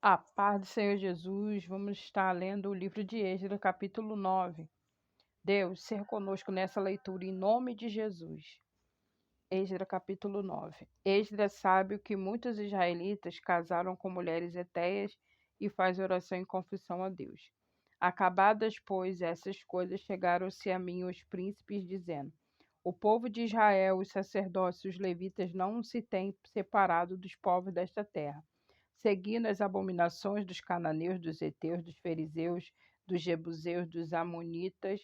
A paz do Senhor Jesus, vamos estar lendo o livro de Êxodo, capítulo 9. Deus, ser conosco nessa leitura em nome de Jesus. Êxodo, capítulo 9. Êxodo sabe que muitos israelitas casaram com mulheres hetéias e faz oração em confissão a Deus. Acabadas, pois, essas coisas, chegaram-se a mim os príncipes, dizendo: O povo de Israel, os sacerdotes e os levitas não se têm separado dos povos desta terra, seguindo as abominações dos cananeus, dos heteus, dos fariseus, dos jebuseus, dos amonitas,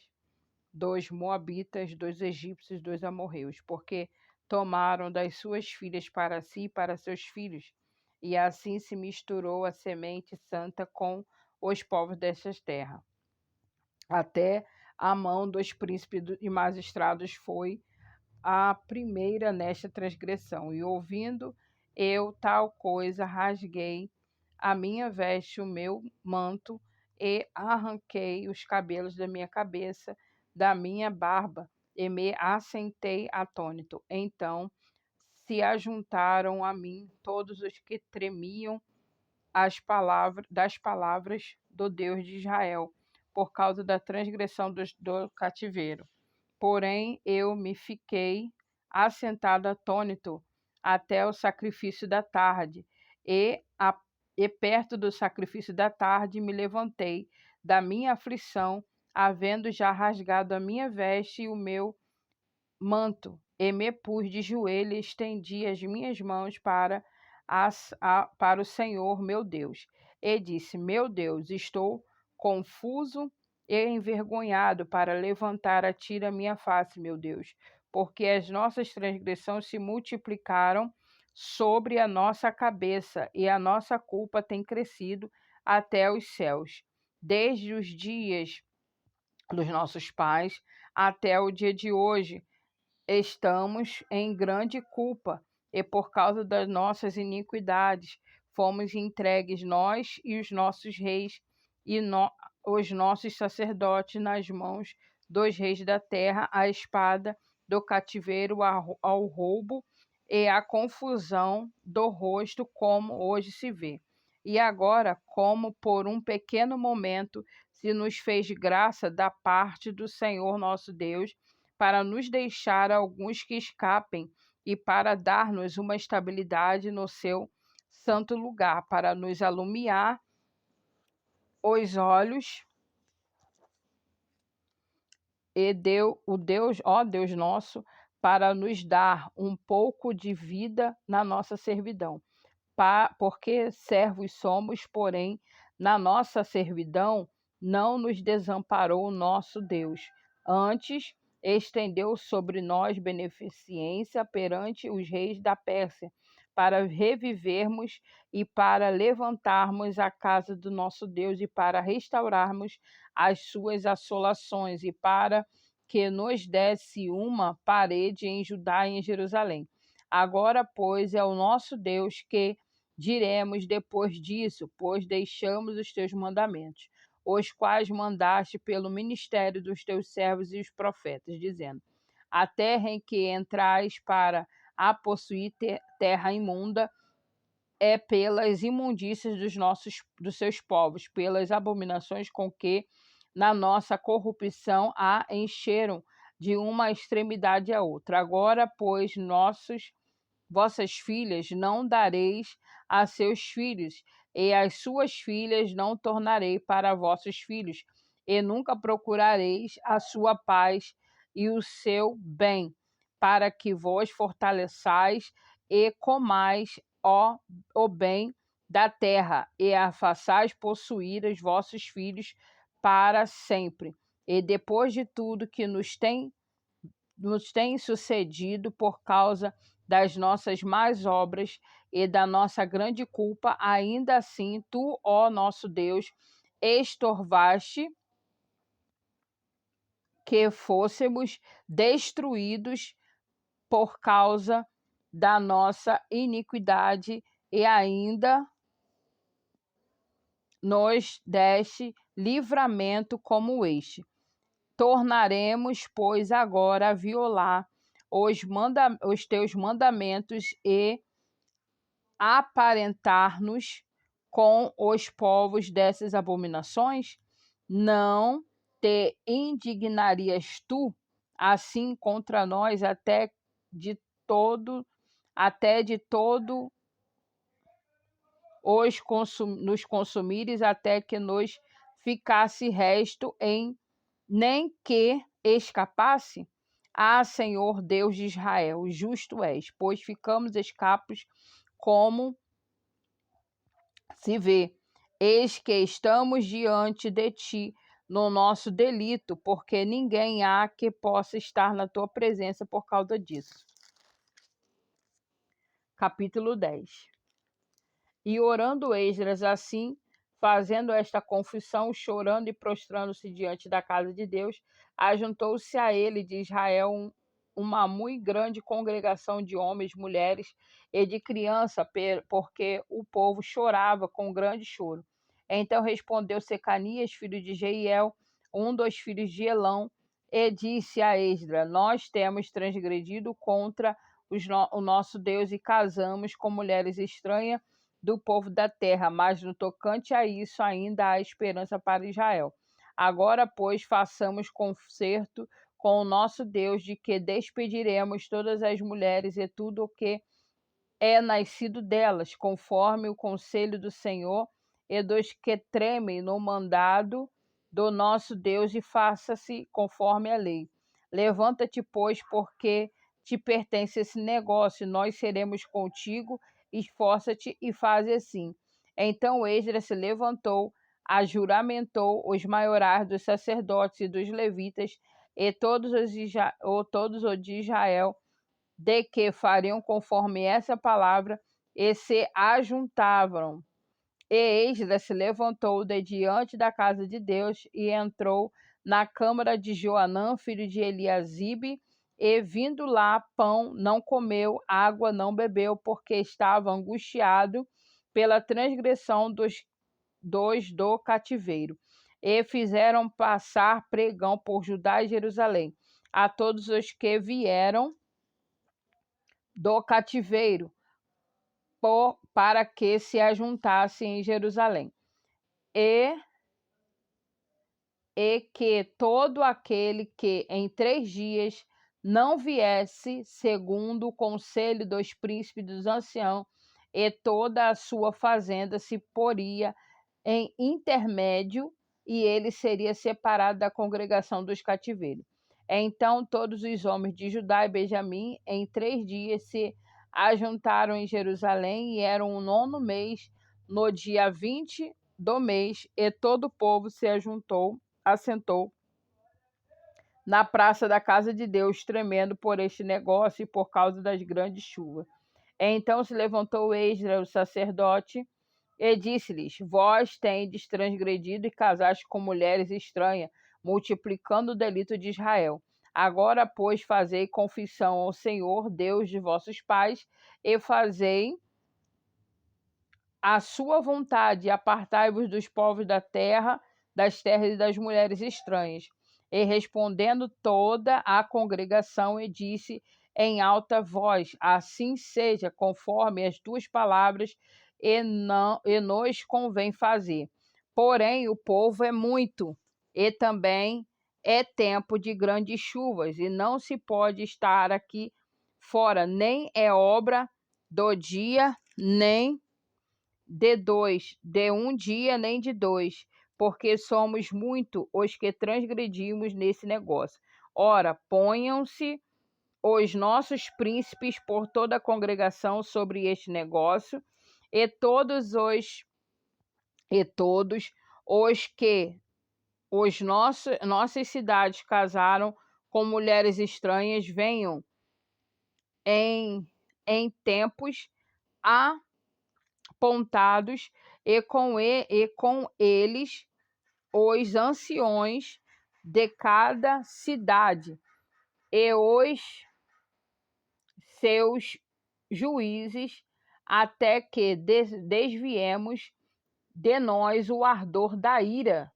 dos moabitas, dos egípcios, dos amorreus, porque tomaram das suas filhas para si e para seus filhos, e assim se misturou a semente santa com os povos destas terras. Até a mão dos príncipes e magistrados foi a primeira nesta transgressão, e ouvindo eu tal coisa, rasguei a minha veste, o meu manto, e arranquei os cabelos da minha cabeça, da minha barba, e me assentei atônito. Então se ajuntaram a mim todos os que tremiam das palavras do Deus de Israel, por causa da transgressão do cativeiro. Porém, eu me fiquei assentado atônito até o sacrifício da tarde, e, e perto do sacrifício da tarde me levantei da minha aflição, havendo já rasgado a minha veste e o meu manto, e me pus de joelho e estendi as minhas mãos para o Senhor meu Deus. E disse: Meu Deus, estou confuso e envergonhado para levantar a ti a minha face, meu Deus, porque as nossas transgressões se multiplicaram sobre a nossa cabeça, e a nossa culpa tem crescido até os céus. Desde os dias dos nossos pais até o dia de hoje, estamos em grande culpa, e por causa das nossas iniquidades fomos entregues, nós e os nossos reis e os nossos sacerdotes, nas mãos dos reis da terra, à espada, do cativeiro, ao roubo e à confusão do rosto, como hoje se vê. E agora, como por um pequeno momento se nos fez graça da parte do Senhor nosso Deus, para nos deixar alguns que escapem e para dar-nos uma estabilidade no seu santo lugar, para nos alumiar os olhos, e deu o Deus, ó Deus nosso, para nos dar um pouco de vida na nossa servidão. Porque servos somos, porém, na nossa servidão não nos desamparou o nosso Deus. Antes, estendeu sobre nós beneficência perante os reis da Pérsia, para revivermos e para levantarmos a casa do nosso Deus e para restaurarmos as suas assolações e para que nos desse uma parede em Judá e em Jerusalém. Agora, pois, é o nosso Deus que diremos depois disso, pois deixamos os teus mandamentos, os quais mandaste pelo ministério dos teus servos e os profetas, dizendo: A terra em que entrais para a possuir terra imunda é pelas imundícias dos seus povos, pelas abominações com que na nossa corrupção a encheram de uma extremidade à outra. Agora, pois, vossas filhas não dareis a seus filhos, e as suas filhas não tornarei para vossos filhos, e nunca procurareis a sua paz e o seu bem, para que vos fortaleçais e comais o bem da terra, e a façais possuir os vossos filhos para sempre. E depois de tudo que nos tem sucedido por causa das nossas más obras e da nossa grande culpa, ainda assim tu, ó nosso Deus, estorvaste que fôssemos destruídos por causa da nossa iniquidade, e ainda nos deste livramento como este. Tornaremos, pois, agora a violar os teus mandamentos e aparentar-nos com os povos dessas abominações? Não te indignarias tu assim contra nós de todo nos consumires, até que nos ficasse resto em nem que escapasse? Ah, Senhor Deus de Israel, justo és, pois ficamos escapos como se vê. Eis que estamos diante de ti no nosso delito, porque ninguém há que possa estar na tua presença por causa disso. Capítulo 10. E orando Esdras assim, fazendo esta confissão, chorando e prostrando-se diante da casa de Deus, ajuntou-se a ele de Israel uma muito grande congregação de homens, mulheres e de criança, porque o povo chorava com grande choro. Então respondeu Secanias, filho de Jeiel, um dos filhos de Elão, e disse a Esdras: Nós temos transgredido contra o nosso Deus e casamos com mulheres estranhas do povo da terra, mas no tocante a isso ainda há esperança para Israel. Agora, pois, façamos concerto com o nosso Deus, de que despediremos todas as mulheres e tudo o que é nascido delas, conforme o conselho do Senhor e dos que tremem no mandado do nosso Deus, e faça-se conforme a lei. Levanta-te, pois, porque te pertence esse negócio, nós seremos contigo, esforça-te e faz assim. Então Esdras se levantou, ajuramentou os maiorais dos sacerdotes e dos levitas e todos os de Israel, de que fariam conforme essa palavra, e se ajuntavam. E Esdras se levantou de diante da casa de Deus e entrou na câmara de Joanã, filho de Eliasibe, e vindo lá pão não comeu, água não bebeu, porque estava angustiado pela transgressão do cativeiro. E fizeram passar pregão por Judá e Jerusalém a todos os que vieram do cativeiro, para que se ajuntassem em Jerusalém. E que todo aquele que em 3 dias não viesse, segundo o conselho dos príncipes dos anciãos, e toda a sua fazenda se poria em intermédio, e ele seria separado da congregação dos cativeiros. Então todos os homens de Judá e Benjamim, em 3 dias, se ajuntaram em Jerusalém, e eram o 9º mês, no dia 20 do mês, e todo o povo se assentou na praça da casa de Deus, tremendo por este negócio e por causa das grandes chuvas. Então se levantou Esdras, o sacerdote, e disse-lhes: Vós tendes transgredido e casaste com mulheres estranhas, multiplicando o delito de Israel. Agora, pois, fazei confissão ao Senhor, Deus de vossos pais, e fazei a sua vontade, e apartai-vos dos povos da terra, das terras e das mulheres estranhas. E respondendo toda a congregação, e disse em alta voz: Assim seja, conforme as tuas palavras, e nos convém fazer. Porém, o povo é muito, e também é tempo de grandes chuvas, e não se pode estar aqui fora, nem é obra do dia, nem de um dia, nem de 2, porque somos muito os que transgredimos nesse negócio. Ora, ponham-se os nossos príncipes por toda a congregação sobre este negócio, e todos os que nossas cidades casaram com mulheres estranhas venham em tempos apontados, e com eles os anciões de cada cidade e os seus juízes, até que desviemos de nós o ardor da ira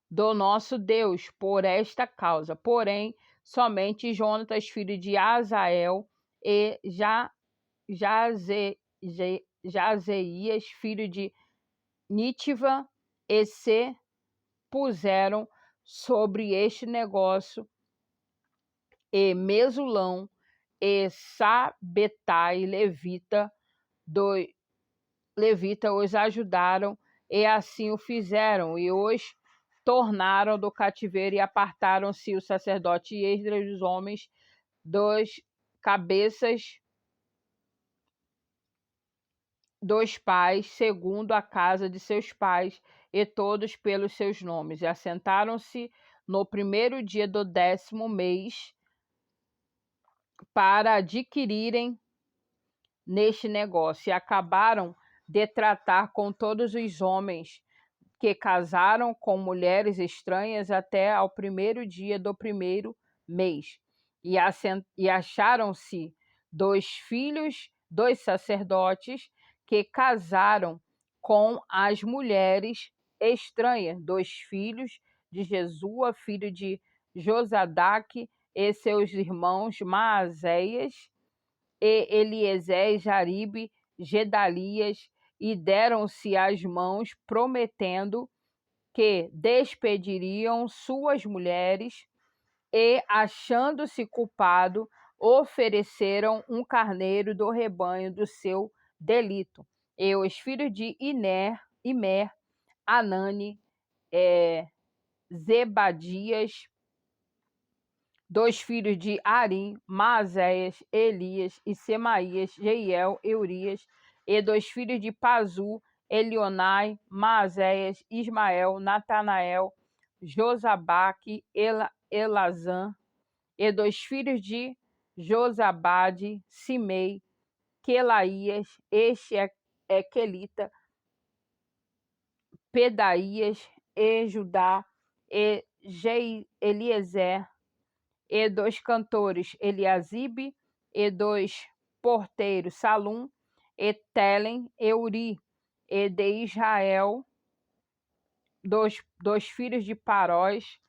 do nosso Deus por esta causa. Porém, somente Jonatas, filho de Azael, e Jazeías, filho de Nítiva, e se puseram sobre este negócio, e Mesulão, e Sabetai, levita os ajudaram, e assim o fizeram, e os tornaram do cativeiro, e apartaram-se o sacerdote Esdras e os homens dos cabeças dos pais, segundo a casa de seus pais, e todos pelos seus nomes. E assentaram-se no primeiro dia do 10º mês para adquirirem neste negócio. E acabaram de tratar com todos os homens que casaram com mulheres estranhas até ao primeiro dia do primeiro mês. E acharam-se 2 filhos dos sacerdotes que casaram com as mulheres estranhas, 2 filhos de Jesua, filho de Josadaque, e seus irmãos Maazéias, e Eliezer, Jaribe, Gedalias, e deram-se as mãos, prometendo que despediriam suas mulheres, e, achando-se culpado, ofereceram um carneiro do rebanho do seu delito. E os filhos de Imer, Anani, Zebadias, 2 filhos de Arim, Maazéias, Elias e Semaías, Jeiel, Eurias, e 2 filhos de Pazu, Elionai, Maazéias, Ismael, Natanael, Josabaque, Elazã, e 2 filhos de Josabade, Simei, Quelaías, Quelita, Pedaías, e Judá, e Eliezer, e 2 cantores, Eliasibe, e 2 porteiros, Salum, e Telem, e Uri, e de Israel, 2 filhos de Parós,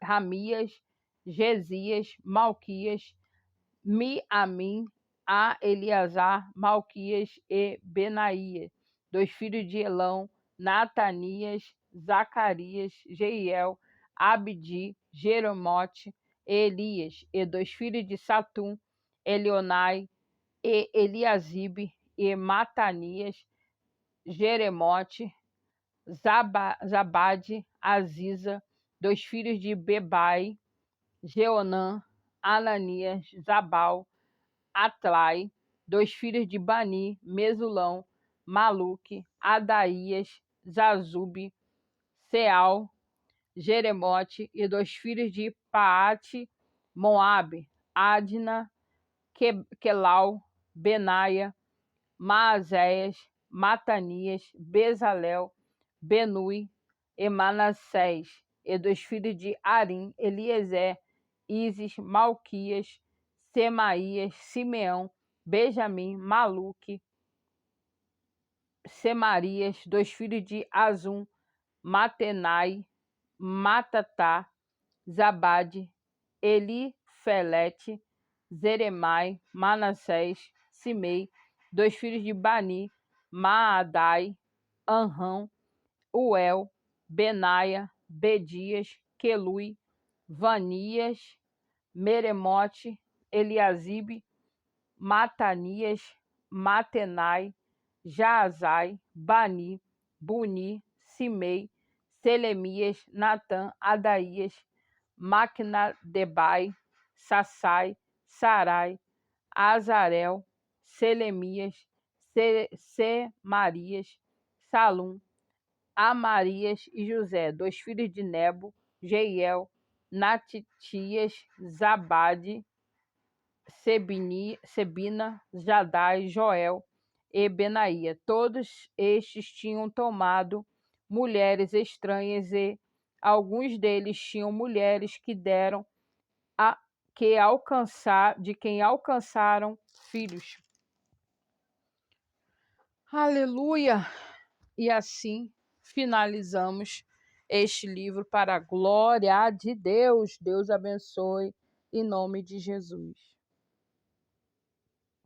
Ramias, Gesias, Malquias, Miamim, a Eleazar, Malquias e Benaías, 2 filhos de Elão, Natanias, Zacarias, Jeiel, Abdi, Jeremote, Elias, e 2 filhos de Satum, Elionai, e Eliasibe, e Matanias, Jeremote, Zabade, Aziza, 2 filhos de Bebai, Jeonã, Ananias, Zabal, Atlai, 2 filhos de Bani, Mesulão, Maluque, Adaías, Zazube, Seal, Jeremote, e 2 filhos de Paate, Moabe, Adna, Quelau, Benaia, Maazéias, Matanias, Bezalel, Benui e Manassés, e 2 filhos de Arim, Eliezer, Isis, Malquias, Semaías, Simeão, Benjamim, Maluque, Semarias, 2 filhos de Azum, Matenai, Matatá, Zabade, Elifelete, Zeremai, Manassés, Simei, 2 filhos de Bani, Maadai, Anrão, Uel, Benaia, Bedias, Quelui, Vanias, Meremote, Eliasibe, Matanias, Matenai, Jaazai, Bani, Buni, Simei, Selemias, Natã, Adaías, Macnadebai, Sassai, Sarai, Azarel, Selemias, Semarias, Salum, Amarias e José, 2 filhos de Nebo, Jeiel, Natitias, Zabade, Sebina, Jadai, Joel e Benaía. Todos estes tinham tomado mulheres estranhas, e alguns deles tinham mulheres que deram de quem alcançaram filhos. Aleluia! E assim finalizamos este livro para a glória de Deus. Deus abençoe em nome de Jesus.